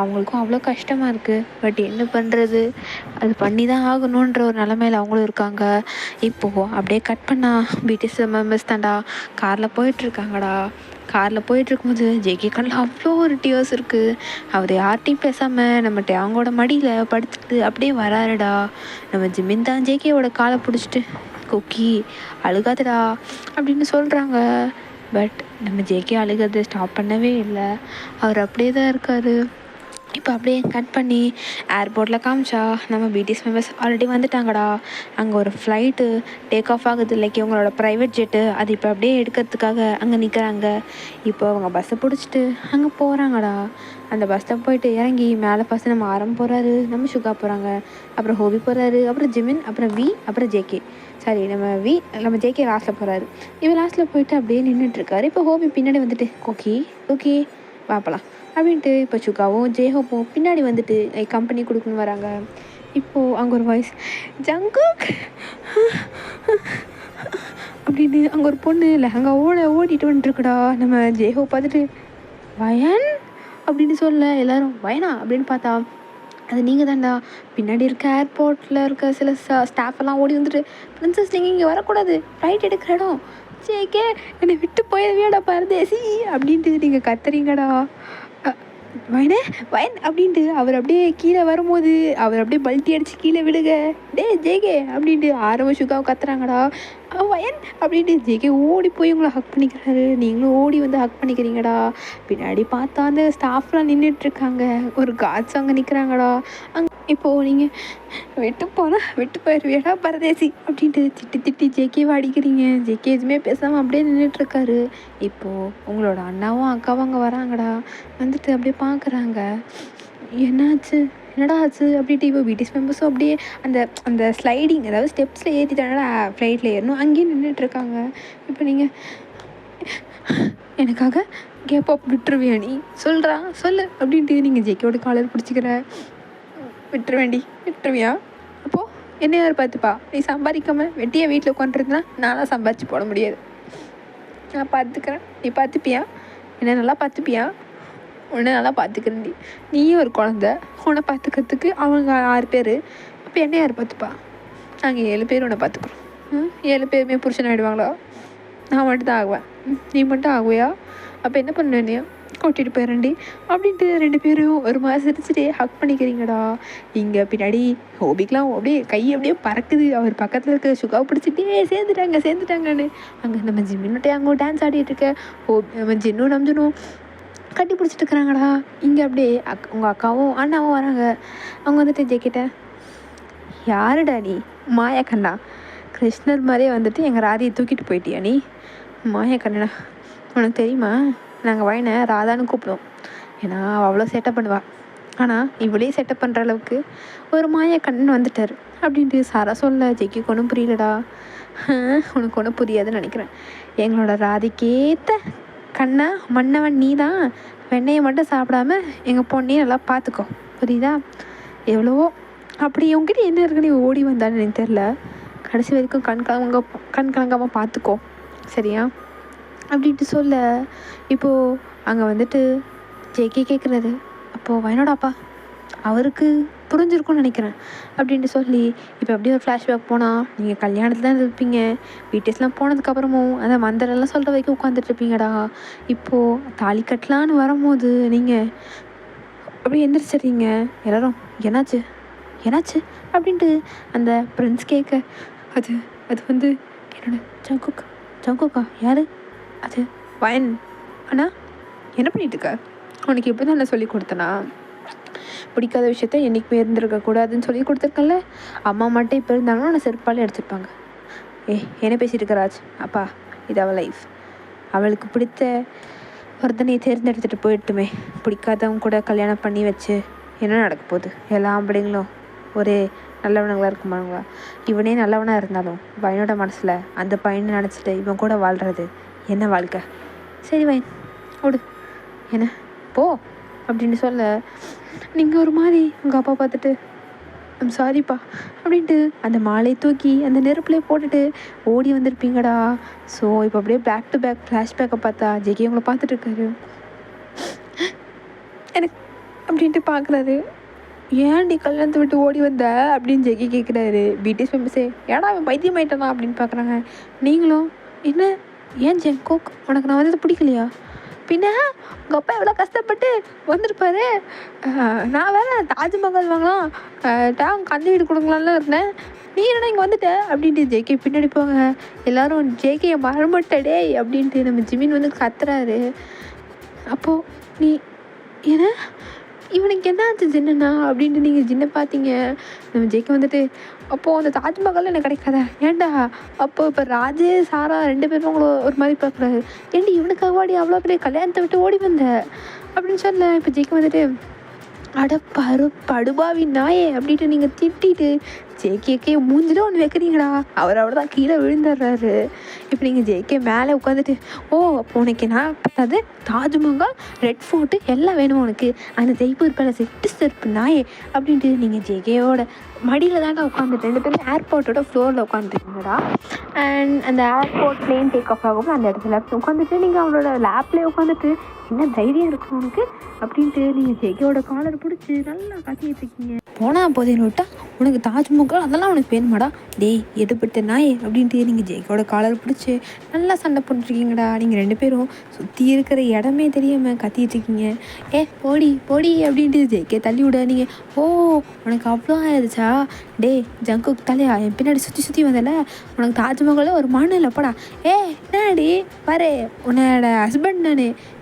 அவங்களுக்கும் அவ்வளோ கஷ்டமாக இருக்குது. பட் என்ன பண்ணுறது, அது பண்ணி தான் ஆகணுன்ற ஒரு நிலமையில அவங்களும் இருக்காங்க. இப்போது அப்படியே கட் பண்ணா பிடிஎஸ் மெம்பர்ஸ் தான்டா காரில் போயிட்டுருக்காங்கடா. காரில் போயிட்டுருக்கும்போது ஜேகே கண்ணில் அவ்வளோ ஒரு டியர்ஸ் இருக்குது. அவர் யார்கிட்டையும் பேசாமல் நம்ம அவங்களோட மடியில் படுத்துட்டு அப்படியே வராருடா. நம்ம ஜிமின் தான் ஜேகேவோட காலை பிடிச்சிட்டு குக்கி அழுகாதடா அப்படின்னு சொல்கிறாங்க. பட் நம்ம ஜேகே அழுகிறத ஸ்டாப் பண்ணவே இல்லை. அவர் அப்படியே தான் இருக்கார். இப்போ அப்படியே கட் பண்ணி ஏர்போர்ட்டில் காமிச்சா நம்ம பிடிஎஸ் மெம்பர்ஸ் ஆல்ரெடி வந்துட்டாங்கடா. அங்கே ஒரு ஃப்ளைட்டு டேக் ஆஃப் ஆகுது, லைக் இவங்களோட ப்ரைவேட் ஜெட்டு. அது இப்போ அப்படியே எடுக்கிறதுக்காக அங்கே நிற்கிறாங்க. இப்போ அவங்க பஸ்ஸை பிடிச்சிட்டு அங்கே போகிறாங்கடா. அந்த பஸ்ஸில் போயிட்டு இறங்கி மேலே ஃபஸ்ட்டு நம்ம ஆரம் போகிறாரு, நம்ம சுகா போகிறாங்க, அப்புறம் ஹோபி போகிறாரு, அப்புறம் ஜிமின், அப்புறம் வி, அப்புறம் ஜேகே. சாரி நம்ம ஜேகே லாஸ்ட்டில் போகிறாரு. இவர் லாஸ்ட்டில் போயிட்டு அப்படியே நின்றுட்டுருக்காரு. இப்போ ஹோபி பின்னாடி வந்துட்டு ஓகே ஓகே வாப்பலாம் அப்படின்ட்டு இப்போ சுகாவும் ஜேஹோப்பும் பின்னாடி வந்துட்டு கம்பெனி கொடுக்குன்னு வராங்க. இப்போது அங்கே ஒரு வாய்ஸ் ஜங்குக் அப்படின்னு அங்கே ஒரு பொண்ணு லெஹங்காவோட ஓடிட்டு வந்துட்டுருக்குடா. நம்ம ஜேஹோ பார்த்துட்டு வயன் அப்படின்னு சொல்ல எல்லாரும் வயனா அப்படின்னு பார்த்தா அது நீங்கள் தான்டா. பின்னாடி இருக்க ஏர்போர்ட்டில் இருக்க சில ஸ்டாஃப் எல்லாம் ஓடி வந்துட்டு பிரின்சஸ் நீங்கள் இங்கே வரக்கூடாது, ஃப்ளைட் எடுக்கிற இடம், ஜேகே என்னை விட்டு போயவேடா பரதேசி அப்படின்ட்டு நீங்கள் கத்துறீங்கடா. வயனே வயன் அப்படின்ட்டு அவர் அப்படியே கீழே வரும்போது அவர் அப்படியே பல்ட்டி அடித்து கீழே விடுங்க, டே ஜேகே அப்படின்ட்டு ஆரம்ப சுகாவை கத்துறாங்கடா. வயன் அப்படின்ட்டு ஜேகே ஓடி போய் உங்களை ஹக் பண்ணிக்கிறாரு. நீங்களும் ஓடி வந்து ஹக் பண்ணிக்கிறீங்கடா. பின்னாடி பார்த்தா அந்த ஸ்டாஃப்லாம் நின்றுட்டுருக்காங்க. ஒரு காட்ஸ் அங்கே நிற்கிறாங்கடா. இப்போது நீங்கள் விட்டு போயிடுவியடா பரதேசி அப்படின்ட்டு திட்டி திட்டி ஜேகேவை அடிக்கிறீங்க. ஜேகே எதுவுமே பேசாமல் அப்படியே நின்றுட்டுருக்காரு. இப்போது உங்களோட அண்ணாவும் அக்காவும் அங்கே வராங்கடா. வந்துட்டு அப்படியே பார்க்குறாங்க. என்னாச்சு, என்னடா ஆச்சு அப்படின்ட்டு. இப்போ பிடிஎஸ் மெம்பர்ஸும் அப்படியே அந்த அந்த ஸ்லைடிங், அதாவது ஸ்டெப்ஸில் ஏற்றிட்டாங்கடா ஃப்ளைட்டில் ஏறணும், அங்கேயும் நின்றுட்டுருக்காங்க. இப்போ நீங்கள் எனக்காக கேப் அப் விட்டுருவியா, நீ சொல்லு அப்படின்ட்டு நீங்கள் ஜேகேவோட காலர் பிடிச்சிக்கிற. விட்டுருவியா? அப்போது என்ன யார் பார்த்துப்பா? நீ சம்பாதிக்காமல் வெட்டியாக வீட்டில் உட்காந்துருந்தா நான்லாம் சம்பாதிச்சு போட முடியாது. நான் பார்த்துக்கிறேன், நீ பார்த்துப்பியா? என்ன நல்லா பார்த்துப்பியா? உன்னை நல்லா பார்த்துக்கிறேன்டி. நீயும் ஒரு குழந்த, உன்னை பார்த்துக்கிறதுக்கு அவங்க 6 பேர். அப்போ என்ன யார் பார்த்துப்பா? நாங்கள் 7 பேர் உன்னை பார்த்துக்குறோம். 7 பேருமே புருஷன் ஆகிடுவாங்களா? நான் மட்டும் தான் ஆகுவேன். நீ மட்டும் ஆகுவியா? அப்போ என்ன பண்ணுவேன்? கூட்டிகிட்டு போயிடறேன்டி அப்படின்ட்டு 2 பேரும் ஒரு மாதிரி சிரிச்சுட்டே ஹக் பண்ணிக்கிறீங்கடா. இங்கே பின்னாடி ஹோபிக்கெலாம் அப்படியே கை அப்படியே பறக்குது. அவர் பக்கத்தில் இருக்க சுகாவை பிடிச்சிட்டே சேர்ந்துட்டாங்கன்னு அங்கே நம்ம ஜிம்மின்னுட்டே அங்கே டான்ஸ் ஆடிட்டு இருக்க நம்ம ஜின்னும் நம்ஜனும் கட்டி பிடிச்சிட்டு இருக்கிறாங்கடா. இங்கே அப்படியே உங்கள் அக்காவும் அண்ணாவும் வராங்க. அவங்க வந்துட்டு ஜெக்கிட்ட யாருடா நீ? மாயக்கண்ணா, கிருஷ்ணர் மாதிரியே வந்துட்டு எங்கள் ராதியை தூக்கிட்டு போயிட்டியா நீ? மாயக்கண்ணா, உனக்கு தெரியுமா நாங்கள் வயனை ராதான்னு கூப்பிடுவோம். ஏன்னா அவள் அவ்வளோ செட்டப் பண்ணுவாள். ஆனால் இவளே செட்டப் பண்ணுற அளவுக்கு ஒரு மாயக்கண்ணன் வந்துட்டார் அப்படின்ட்டு சாரா சொல்ல. ஜெக்கிக்கு ஒன்றும் புரியலடா. உனக்கு ஒன்றும் புரியாதுன்னு நினைக்கிறேன். எங்களோட ராதிக்கேற்ற கண்ணா மன்னவன் நீ தான். வெண்ணெயை மட்டும் சாப்பிடாம எங்கள் பொண்ணையும் நல்லா பார்த்துக்கோ, புரியுதா? எவ்வளவோ அப்படி உங்ககிட்ட என்ன இருக்குன்னு ஓடி வந்தான்னு எனக்கு தெரில. கடைசி வரைக்கும் கண் கலங்காமல் பார்த்துக்கோ, சரியா அப்படின்ட்டு சொல்ல. இப்போது அங்கே வந்துட்டு ஜேகே கேட்குறாரு, அப்போது வயனோட அப்பா அவருக்கு புரிஞ்சிருக்கும்னு நினைக்கிறேன் அப்படின்ட்டு சொல்லி இப்போ அப்படியே ஒரு ஃப்ளாஷ்பேக் போனால் நீங்கள் கல்யாணத்தில் தான் இருப்பீங்க. பிடிஎஸ்லாம் போனதுக்கப்புறமும் அந்த மந்திரெல்லாம் சொல்கிற வரைக்கும் உட்காந்துட்ருப்பீங்கடா. இப்போது தாலி கட்டலான்னு வரும்போது நீங்கள் அப்படியே எந்திரிச்சிடுறீங்க. எல்லோரும் என்னாச்சு அப்படின்ட்டு அந்த பிரின்ஸ் கேட்க, அது வந்து என்னோட ஜங்குக்கா யார்? அது வயன். அண்ணா என்ன பண்ணிட்டுருக்க? உனக்கு எப்படி தான் நான் சொல்லி கொடுத்தேனா? பிடிக்காத விஷயத்த என்றைக்குமே இருந்திருக்கக்கூடாதுன்னு சொல்லி கொடுத்துருக்கல. அம்மா மட்டும் இப்போ இருந்தாங்கன்னா நான் செருப்பாலே எடுத்துருப்பாங்க. என்ன பேசிகிட்டு இருக்க ராஜ்? அப்பா, இது அவள் லைஃப். அவளுக்கு பிடித்த ஒருத்தனையை தேர்ந்தெடுத்துட்டு போயிட்டுமே. பிடிக்காதவங்க கூட கல்யாணம் பண்ணி வச்சு என்ன நடக்க போகுது? எல்லா ஆம்பளைங்களும் ஒரே நல்லவனுங்களாக இருக்குமாங்களா? இவனே நல்லவனாக இருந்தாலும் வயனோட மனசில் அந்த பையனை நினச்சிட்டு இவன் கூட வாழ்கிறது என்ன வாழ்க்கை? சரி வயன் ஓடு, என்ன போ அப்படின்னு சொல்ல, நீங்கள் ஒரு மாதிரி உங்கள் அப்பா பார்த்துட்டு சாரிப்பா அப்படின்ட்டு அந்த மாலையை தூக்கி அந்த நெருப்புலேயே போட்டுட்டு ஓடி வந்திருப்பீங்கடா. ஸோ இப்போ அப்படியே பேக் டு பேக் ஃப்ளாஷ்பேக்கை பார்த்தா ஜெகி உங்களை பார்த்துட்ருக்காரு. எனக்கு அப்படின்ட்டு பார்க்குறாரு. ஏன்டி கல்யாணத்தை விட்டு ஓடி வந்த அப்படின்னு ஜெகி கேட்குறாரு. பிடிஎஸ் மெம்பர்ஸே ஏடா அவன் பைத்தியம் ஆயிட்டானா அப்படின்னு பார்க்குறாங்க. நீங்களும் என்ன ஏன் ஜெங்கோக் உனக்கு நான் வந்தது பிடிக்கலையா? பின்ன உங்கள் அப்பா எவ்வளோ கஷ்டப்பட்டு வந்திருப்பாரு. நான் வேற தாஜ்மஹால் வாங்கலாம் டேம் கந்து வீடு கொடுங்களான்லாம் இருந்தேன். நீ என்ன இங்கே வந்துட்ட அப்படின்ட்டு ஜேகே பின்னாடி போங்க. எல்லோரும் ஜேகே மறமட்டடே அப்படின்ட்டு நம்ம ஜிமின் வந்து கத்துறாரு. அப்போது நீ ஏன்னா இவனுக்கு என்ன ஆச்சு ஜின்னா அப்படின்ட்டு நீங்கள் ஜின்னை பார்த்தீங்க. நம்ம ஜெய்க்கு வந்துட்டு அப்போது அந்த தாஜ்மஹால் எனக்கு கிடைக்காதா ஏன்டா? அப்போ இப்போ ராஜே சாரா 2 பேரும் உங்களை ஒரு மாதிரி பார்க்குறாரு. ஏன்டி இவனுக்காகவாடி அவ்வளோ பெரிய கல்யாணத்தை விட்டு ஓடி வந்த அப்படின்னு சொல்ல, இப்போ ஜெய்க்கு வந்துட்டு அட படுபாவி நாயே அப்படின்ட்டு நீங்கள் திட்டிட்டு ஜேகேக்கே மூஞ்சில ஒன்று வைக்கிறீங்கடா. அவர் தான் கீழே விழுந்துடுறாரு. இப்போ நீங்கள் ஜேகே மேலே உட்காந்துட்டு அப்போ உனக்கு என்ன பார்த்தது தாஜ்மஹால் ரெட் ஃபோர்ட்டு எல்லாம் வேணும் உனக்கு, அந்த ஜெய்ப்பூர் பேலஸ் செட்டு நாயே அப்படின்ட்டு நீங்கள் ஜேகேயோட மடியில் தாண்டா உட்காந்துட்டு 2 பேரும் ஏர்போர்ட்டோட ஃப்ளோரில் உட்காந்துருக்கீங்கடா. அண்ட் அந்த ஏர்போர்ட் பிளேன் டேக் ஆஃப் ஆகும் அந்த இடத்துல உட்காந்துட்டு நீங்கள் அவனோட லேப்லேயே உட்காந்துட்டு என்ன தைரியம் இருக்கும் உனக்கு அப்படின்ட்டு நீங்கள் ஜெய்கேயோட காலர் பிடிச்சி நல்லா கத்திட்டு இருக்கீங்க. போனால் போதேன்னு விட்டா உனக்கு தாஜ்மஹால் அதெல்லாம் உனக்கு வேணுமாடா டேய் எடுப்பட்ட நாயே அப்படின்ட்டு நீங்கள் ஜெய்கோட காலர் பிடிச்சி நல்லா சண்டை போட்டுருக்கீங்கடா. நீங்கள் 2 பேரும் சுற்றி இருக்கிற இடமே தெரியாமல் கத்திட்டுருக்கீங்க. போடி போடி அப்படின்ட்டு ஜெய்கே தள்ளி விட, நீங்கள் உனக்கு அவ்வளோ ஆயிடுச்சா டே ஜங்குக் தலையா என் பின்னாடி சுற்றி வந்தல உனக்கு தாஜ்மஹால் ஒரு மானம் இல்லைப்படா. என்னடி பாரு உன்னோட ஹஸ்பண்ட்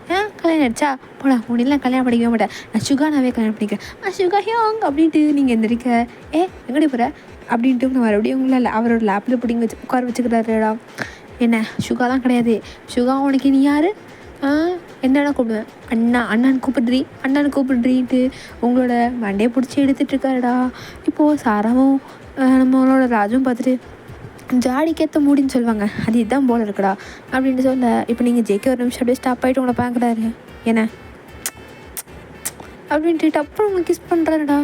நான் கல்யாணம் ஆகிடுச்சா போடா உன்னெல்லாம் கல்யாணம் பண்ணிக்கவே மாட்டேன், நான் சுகானாவே கல்யாணம் பண்ணிக்கிறேன் சுகா ஹியோங் அப்படின்ட்டு நீங்கள் எந்திரிக்க எங்கடி போகிற அப்படின்ட்டு நான் மறுபடியும் உங்களை அவரோட லேப்பில் பிடிங்க உட்கார வச்சுக்கிறாருடா. என்ன சுகாலாம் கிடையாது, சுகா உனக்கு நீ யார்? என்னென்ன கூப்பிடுவேன் அண்ணான்னு கூப்பிடுறீன்ட்டு உங்களோட மண்டையை பிடிச்சி எடுத்துகிட்ருக்காருடா. இப்போது சாராவும் நம்மளோட ராஜும் பார்த்துட்டு ஜாடிக்கேற்ற மூடின்னு சொல்லுவாங்க அது இதுதான் போல இருக்குடா அப்படின்ட்டு சொல்ல, இப்போ நீங்கள் ஜெயிக்க ஒரு நிமிஷம் அப்படியே ஸ்டாப் ஆகிட்டு உங்களை பார்க்குறாரு. என்ன அப்படின்ட்டு அப்புறம் உங்களை கிஸ் பண்ணுறாருடா.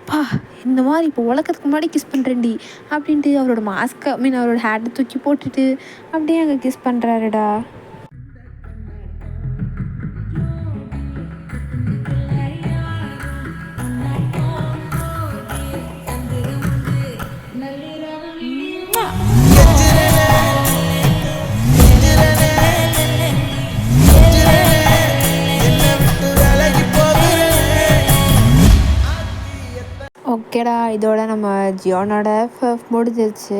பா இந்த மாதிரி இப்போ உலகத்துக்கு முன்னாடி கிஸ் பண்ணுறேன்டி அப்படின்ட்டு அவரோட மாஸ்க்கை அவரோட ஹேட்டை தூக்கி போட்டுட்டு அப்படியே அங்கே கிஸ் பண்ணுறாருடா. ஓகேடா, இதோட நம்ம ஜியோனோட எஃப்எஃப் முடிஞ்சிருச்சு.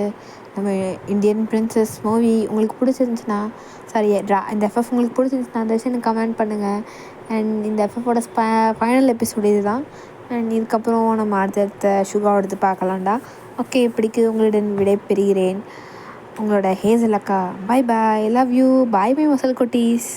நம்ம இந்தியன் பிரின்சஸ் மூவி உங்களுக்கு பிடிச்சிருந்துச்சுன்னா இந்த எஃப்எஃப் உங்களுக்கு பிடிச்சிருந்துச்சுன்னா அந்த விஷயம் கமெண்ட் பண்ணுங்கள். அண்ட் இந்த எஃப்எஃபோட ஃபைனல் எபிசோடு இது தான். அண்ட் இதுக்கப்புறம் நம்ம அடுத்தடுத்த சுகாவோடது பார்க்கலாம்டா. ஓகே, இப்படிக்கு உங்களுடன் விடை பெறுகிறேன். உங்களோட ஹேசல் அக்கா. பை பாய், லவ் யூ, பாய் பாய் மசால் குட்டீஸ்.